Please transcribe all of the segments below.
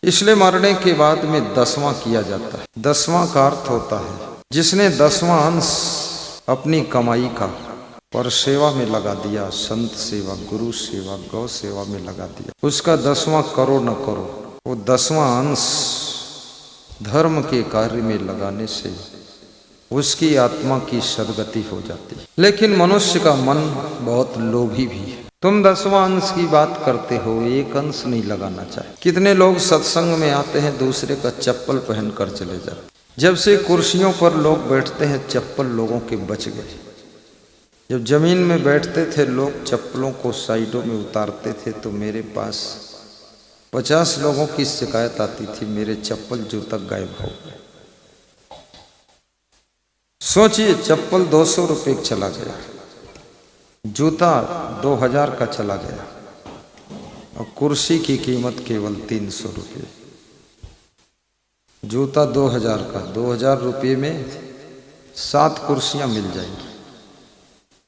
इसलिए मरने के बाद में 10वां किया जाता है। 10वां का अर्थ होता है जिसने 10वां अंश अपनी कमाई का पर सेवा में लगा दिया, संत सेवा, गुरु सेवा, गौ सेवा में लगा दिया, उसका 10वां करो न करो, वो 10वां अंश धर्म के कार्य में लगाने से उसकी आत्मा की सदगति हो जाती है। लेकिन मनुष्य का मन बहुत लोभी भी है। तुम 10वां अंश की बात करते हो, एक अंश नहीं लगाना चाहिए। कितने लोग सत्संग में आते हैं, दूसरे का चप्पल पहन कर चले जाते। जब से कुर्सियों पर लोग बैठते हैं, चप्पल लोगों के बच गए। जब जमीन में बैठते थे लोग, चप्पलों को साइडों में उतारते थे, तो मेरे पास 50 लोगों की शिकायत आती थी, मेरे चप्पल जूता गायब हो गए। सोचिए, चप्पल 200 रुपये का चला गया, जूता 2000 का चला गया, और कुर्सी की कीमत केवल 300 रुपये। जूता 2000 का, 2000 रुपये में 7 कुर्सियां मिल जाएंगी।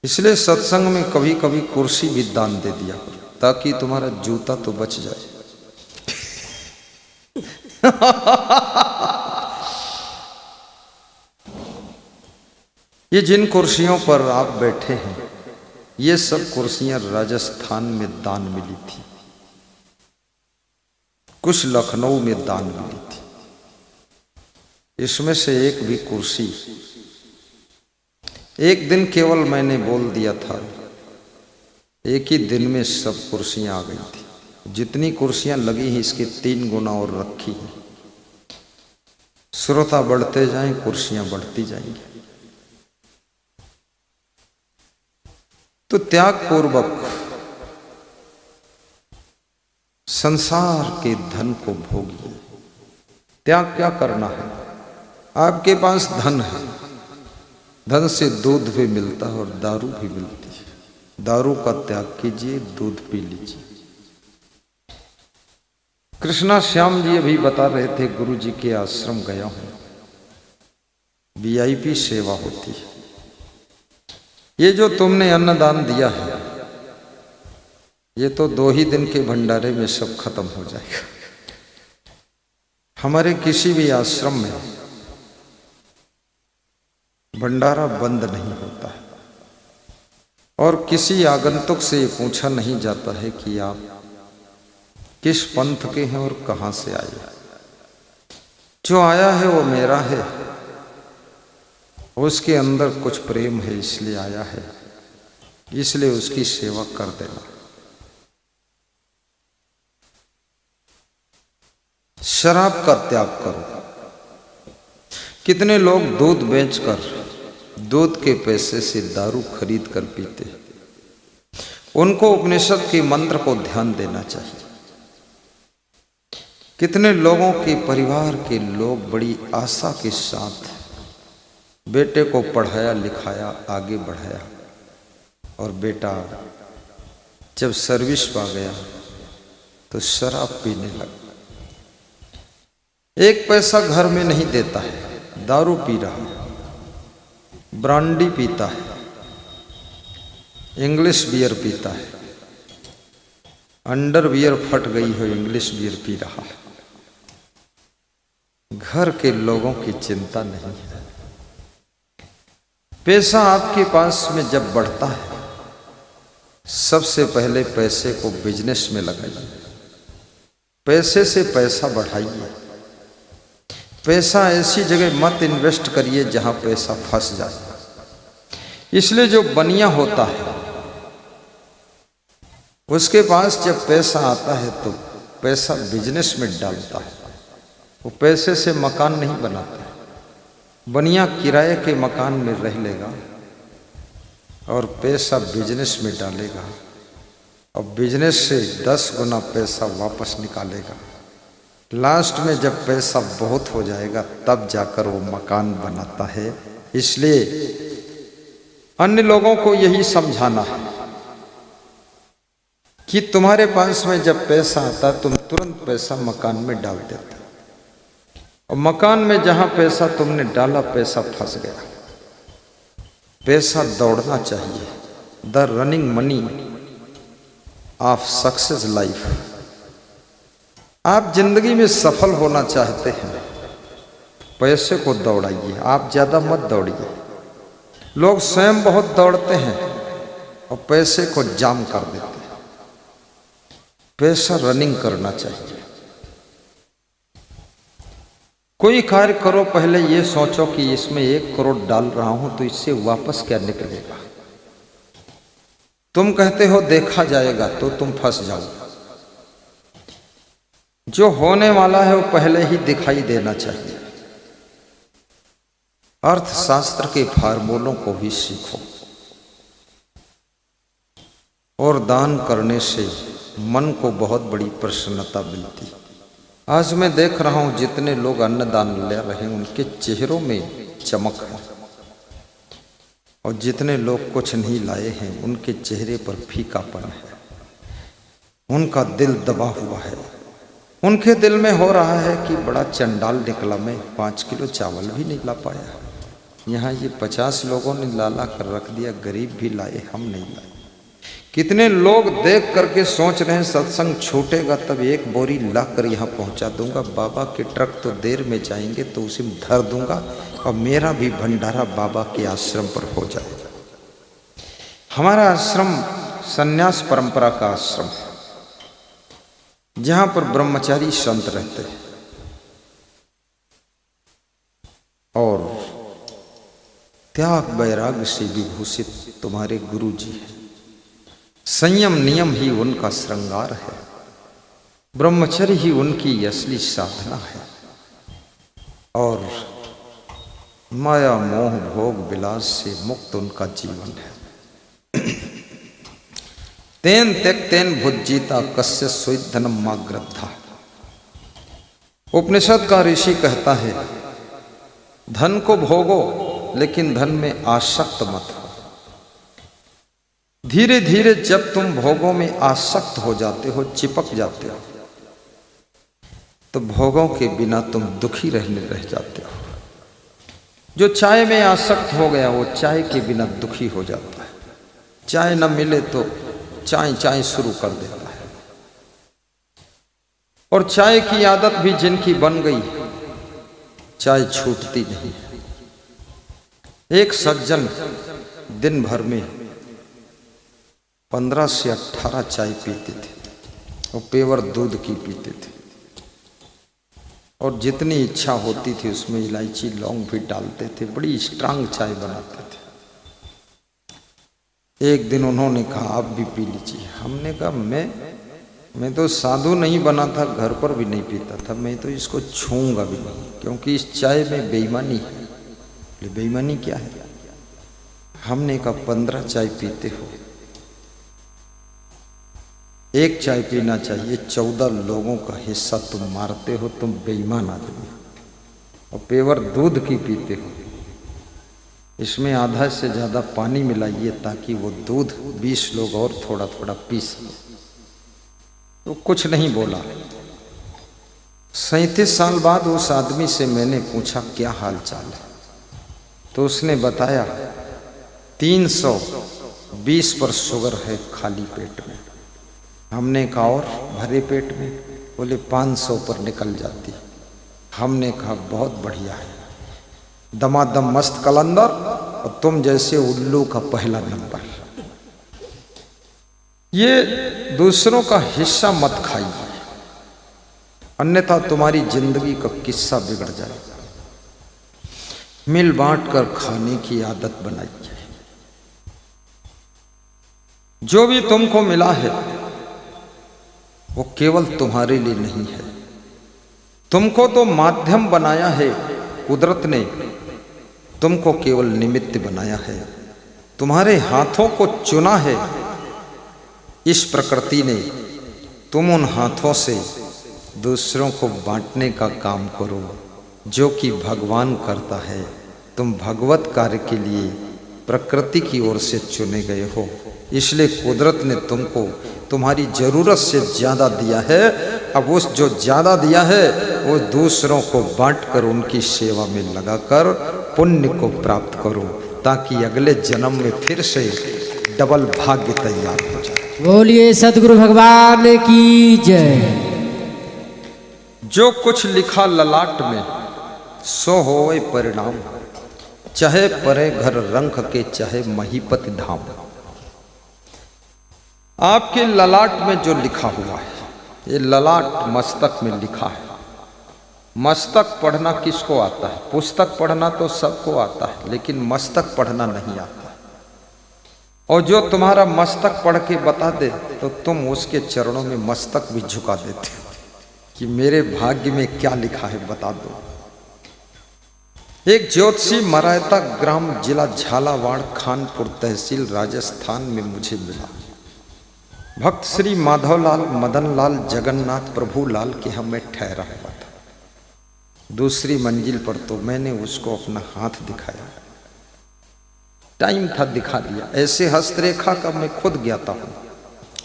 इसलिए सत्संग में कभी कभी कुर्सी भी दान दे दिया करो, ताकि तुम्हारा जूता तो बच जाए। ये जिन कुर्सियों पर आप बैठे हैं, ये सब कुर्सियां राजस्थान में दान मिली थी, कुछ लखनऊ में दान मिली थी। इसमें से एक भी कुर्सी एक दिन केवल मैंने बोल दिया था, एक ही दिन में सब कुर्सियां आ गई थी। जितनी कुर्सियां लगी हैं, इसके 3 गुना और रखी हैं। श्रोता बढ़ते जाएं, कुर्सियां बढ़ती जाएंगी। तो त्याग पूर्वक संसार के धन को भोगिए। त्याग क्या करना है? आपके पास धन है, धन से दूध भी मिलता है और दारू भी मिलती है। दारू का त्याग कीजिए, दूध पी लीजिए। कृष्णा श्याम जी अभी बता रहे थे, गुरु जी के आश्रम गया हूं, VIP सेवा होती है। ये जो तुमने अन्नदान दिया है, ये तो 2 ही दिन के भंडारे में सब खत्म हो जाएगा। हमारे किसी भी आश्रम में भंडारा बंद नहीं होता है, और किसी आगंतुक से ये पूछा नहीं जाता है कि आप किस पंथ के हैं और कहां से आए। जो आया है वो मेरा है, उसके अंदर कुछ प्रेम है, इसलिए आया है, इसलिए उसकी सेवा कर देना। शराब का त्याग करो। कितने लोग दूध बेचकर दूध के पैसे से दारू खरीद कर पीते। उनको उपनिषद के मंत्र को ध्यान देना चाहिए। कितने लोगों के परिवार के लोग बड़ी आशा के साथ बेटे को पढ़ाया लिखाया, आगे बढ़ाया, और बेटा जब सर्विस पा गया तो शराब पीने लगा। 1 पैसा घर में नहीं देता है, दारू पी रहा, ब्रांडी पीता है, इंग्लिश बियर पीता है, अंडरवियर फट गई हो, इंग्लिश बियर पी रहा है। घर के लोगों की चिंता नहीं है। पैसा आपके पास में जब बढ़ता है, सबसे पहले पैसे को बिजनेस में लगाइए। पैसे से पैसा बढ़ाइए। पैसा ऐसी जगह मत इन्वेस्ट करिए जहां पैसा फंस जाए। इसलिए जो बनिया होता है, उसके पास जब पैसा आता है तो पैसा बिजनेस में डालता है। वो पैसे से मकान नहीं बनाता। बनिया किराए के मकान में रह लेगा और पैसा बिजनेस में डालेगा, और बिजनेस से 10 गुना पैसा वापस निकालेगा। लास्ट में जब पैसा बहुत हो जाएगा, तब जाकर वो मकान बनाता है। इसलिए अन्य लोगों को यही समझाना है कि तुम्हारे पास में जब पैसा आता है, तुम तुरंत पैसा मकान में डाल देते, और मकान में जहां पैसा तुमने डाला, पैसा फंस गया। पैसा दौड़ना चाहिए। The running money of success life. आप जिंदगी में सफल होना चाहते हैं, पैसे को दौड़ाइए, आप ज्यादा मत दौड़िए। लोग स्वयं बहुत दौड़ते हैं और पैसे को जाम कर देते हैं। पैसा रनिंग करना चाहिए। कोई कार्य करो, पहले ये सोचो कि इसमें 1 करोड़ डाल रहा हूं तो इससे वापस क्या निकलेगा। तुम कहते हो देखा जाएगा, तो तुम फंस जाओगे। जो होने वाला है वो पहले ही दिखाई देना चाहिए। अर्थशास्त्र के फार्मूलों को भी सीखो और दान करने से मन को बहुत बड़ी प्रसन्नता मिलती। आज मैं देख रहा हूं जितने लोग अन्नदान ले रहे हैं उनके चेहरों में चमक है, और जितने लोग कुछ नहीं लाए हैं उनके चेहरे पर फीकापन है। उनका दिल दबा हुआ है। उनके दिल में हो रहा है कि बड़ा चंडाल निकला, मैं 5 किलो चावल भी नहीं ला पाया। यहाँ ये 50 लोगों ने ला कर रख दिया, गरीब भी लाए, हम नहीं लाए। कितने लोग देख करके सोच रहे हैं सत्संग छूटेगा तब 1 बोरी ला कर यहाँ पहुँचा दूंगा, बाबा के ट्रक तो देर में जाएंगे तो उसी में धर दूंगा और मेरा भी भंडारा बाबा के आश्रम पर हो जाएगा। हमारा आश्रम संन्यास परंपरा का आश्रम है, जहां पर ब्रह्मचारी संत रहते हैं और त्याग वैराग्य से विभूषित तुम्हारे गुरु जी हैं। संयम नियम ही उनका श्रृंगार है, ब्रह्मचर्य ही उनकी असली साधना है, और माया मोह भोग विलास से मुक्त उनका जीवन है। तेन त्यक्तेन भुज्जीता कस्य स्वेद्धनम माग्रद्धा। उपनिषद का ऋषि कहता है धन को भोगो लेकिन धन में आसक्त मत हो। धीरे धीरे जब तुम भोगों में आसक्त हो जाते हो, चिपक जाते हो, तो भोगों के बिना तुम दुखी रह जाते हो। जो चाय में आसक्त हो गया वो चाय के बिना दुखी हो जाता है। चाय न मिले तो चाय चाय शुरू कर देता है, और चाय की आदत भी जिनकी बन गई चाय छूटती नहीं। एक सज्जन दिन भर में 15 से 18 चाय पीते थे और पेवर दूध की पीते थे, और जितनी इच्छा होती थी उसमें इलायची लौंग भी डालते थे, बड़ी स्ट्रांग चाय बनाते थे। एक दिन उन्होंने कहा आप भी पी लीजिए। हमने कहा मैं तो साधु नहीं बना था, घर पर भी नहीं पीता था, मैं तो इसको छूऊंगा भी नहीं, क्योंकि इस चाय में बेईमानी है। बेईमानी क्या है? हमने कहा 15 चाय पीते हो, 1 चाय पीना चाहिए, 14 लोगों का हिस्सा तुम मारते हो, तुम बेईमान आदमी। और पेवर दूध की पीते हो, इसमें आधा से ज़्यादा पानी मिलाइए ताकि वो दूध 20 लोग और थोड़ा थोड़ा पी सकें। तो कुछ नहीं बोला। 37 साल बाद उस आदमी से मैंने पूछा क्या हाल चाल है, तो उसने बताया 320 पर शुगर है खाली पेट में। हमने कहा और भरे पेट में? बोले 500 पर निकल जाती। हमने कहा बहुत बढ़िया है, दमादम मस्त कलंदर, और तुम जैसे उल्लू का पहला नंबर। ये दूसरों का हिस्सा मत खाइए, अन्यथा तुम्हारी जिंदगी का किस्सा बिगड़ जाएगा। मिल बांट कर खाने की आदत बनाइए। जो भी तुमको मिला है वो केवल तुम्हारे लिए नहीं है। तुमको तो माध्यम बनाया है कुदरत ने, तुमको केवल निमित्त बनाया है। तुम्हारे हाथों को चुना है इस प्रकृति ने। तुम उन हाथों से दूसरों को बांटने का काम करो जो कि भगवान करता है। तुम भगवत कार्य के लिए प्रकृति की ओर से चुने गए हो, इसलिए कुदरत ने तुमको तुम्हारी जरूरत से ज्यादा दिया है। अब उस जो ज्यादा दिया है वो दूसरों को बांटकर उनकी सेवा में लगाकर पुण्य को प्राप्त करो, ताकि अगले जन्म में फिर से डबल भाग्य तैयार हो जाए। बोलिए सदगुरु भगवान की जय। जो कुछ लिखा ललाट में सो होए परिणाम, चाहे परे घर रंख के चाहे महीपति धाम। आपके ललाट में जो लिखा हुआ है, ये ललाट मस्तक में लिखा है। मस्तक पढ़ना किसको आता है? पुस्तक पढ़ना तो सबको आता है, लेकिन मस्तक पढ़ना नहीं आता। और जो तुम्हारा मस्तक पढ़ के बता दे तो तुम उसके चरणों में मस्तक भी झुका देते हो कि मेरे भाग्य में क्या लिखा है बता दो। एक ज्योतिषी मरायता ग्राम, जिला झालावाड़, खानपुर तहसील, राजस्थान में मुझे मिला। भक्त श्री माधवलाल, मदनलाल, जगन्नाथ प्रभुलाल के यहाँ मैं ठहरा हुआ था। दूसरी मंजिल पर तो मैंने उसको अपना हाथ दिखाया, टाइम था दिखा दिया। ऐसे हस्तरेखा का मैं खुद ज्ञाता हूँ,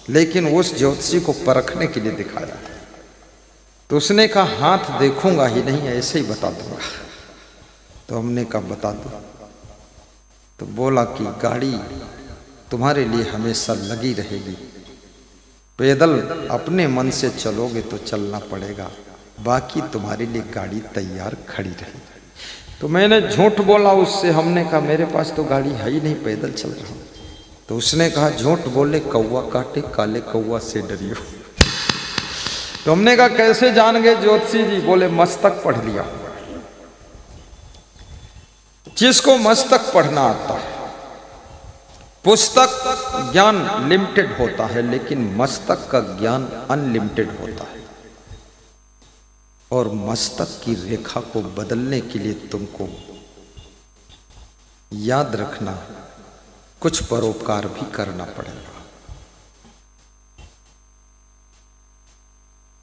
लेकिन उस ज्योतिषी को परखने के लिए दिखाया। तो उसने कहा हाथ देखूंगा ही नहीं, ऐसे ही बता दूंगा। तो हमने कहा बता दो। तो बोला कि गाड़ी तुम्हारे लिए हमेशा लगी रहेगी, पैदल अपने मन से चलोगे तो चलना पड़ेगा, बाकी तुम्हारे लिए गाड़ी तैयार खड़ी रहेगी। तो मैंने झूठ बोला उससे। हमने कहा मेरे पास तो गाड़ी है ही नहीं, पैदल चल रहा हूँ। तो उसने कहा झूठ बोले कौवा काटे, काले कौवा से डरियो। तो हमने कहा कैसे जान गए ज्योतिषी जी? बोले मस्तक पढ़ लिया। जिसको मस्तक पढ़ना आता है, पुस्तक ज्ञान लिमिटेड होता है, लेकिन मस्तक का ज्ञान अनलिमिटेड होता है। और मस्तक की रेखा को बदलने के लिए तुमको याद रखना, कुछ परोपकार भी करना पड़ेगा।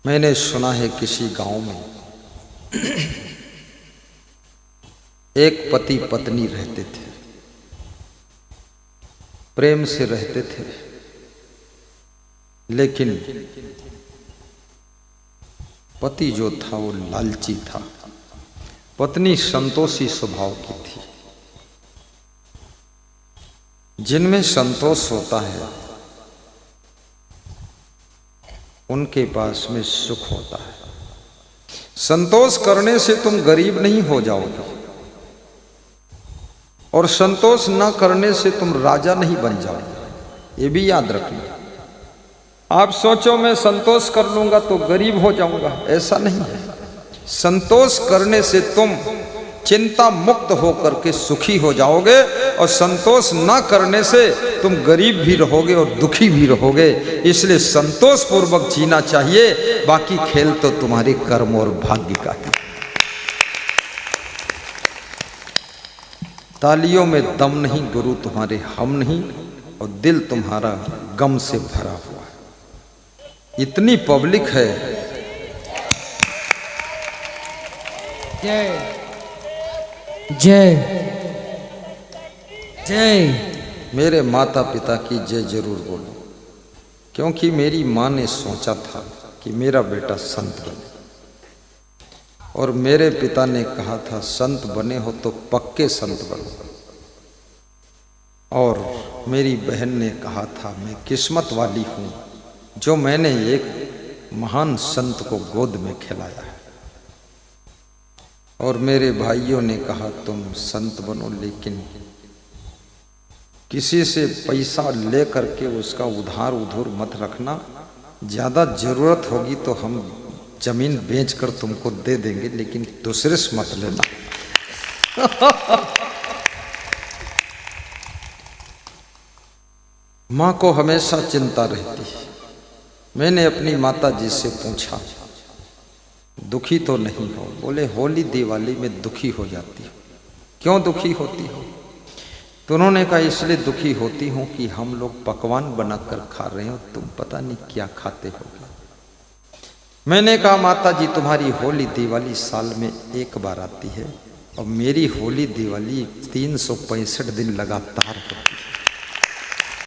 मैंने सुना है किसी गांव में एक पति पत्नी रहते थे, प्रेम से रहते थे, लेकिन पति जो था वो लालची था, पत्नी संतोषी स्वभाव की थी। जिनमें संतोष होता है उनके पास में सुख होता है। संतोष करने से तुम गरीब नहीं हो जाओगे, और संतोष न करने से तुम राजा नहीं बन जाओगे। ये भी याद रखना। आप सोचो मैं संतोष कर लूंगा तो गरीब हो जाऊंगा, ऐसा नहीं है। संतोष करने से तुम चिंता मुक्त होकर के सुखी हो जाओगे, और संतोष न करने से तुम गरीब भी रहोगे और दुखी भी रहोगे। इसलिए संतोष पूर्वक जीना चाहिए, बाकी खेल तो तुम्हारे कर्म और भाग्य का है। तालियों में दम नहीं, गुरु तुम्हारे हम नहीं, और दिल तुम्हारा गम से भरा हुआ है। इतनी पब्लिक है। जय जय जय। मेरे माता पिता की जय जरूर बोलो, क्योंकि मेरी माँ ने सोचा था कि मेरा बेटा संत बने, और मेरे पिता ने कहा था संत बने हो तो पक्के संत बनो। और मेरी बहन ने कहा था मैं किस्मत वाली हूँ जो मैंने एक महान संत को गोद में खिलाया है। और मेरे भाइयों ने कहा तुम संत बनो, लेकिन किसी से पैसा ले करके उसका उधार उधूर मत रखना। ज़्यादा ज़रूरत होगी तो हम जमीन बेचकर तुमको दे देंगे, लेकिन दूसरे से मत लेना। माँ को हमेशा चिंता रहती है। मैंने अपनी माता जी से पूछा दुखी तो नहीं हो? बोले होली दिवाली में दुखी हो जाती हो। क्यों दुखी होती हो? तो उन्होंने कहा इसलिए दुखी होती हूँ कि हम लोग पकवान बनाकर खा रहे हो, तुम पता नहीं क्या खाते हो। मैंने कहा माता जी तुम्हारी होली दिवाली साल में एक बार आती है, और मेरी होली दिवाली 365 दिन लगातार होती है।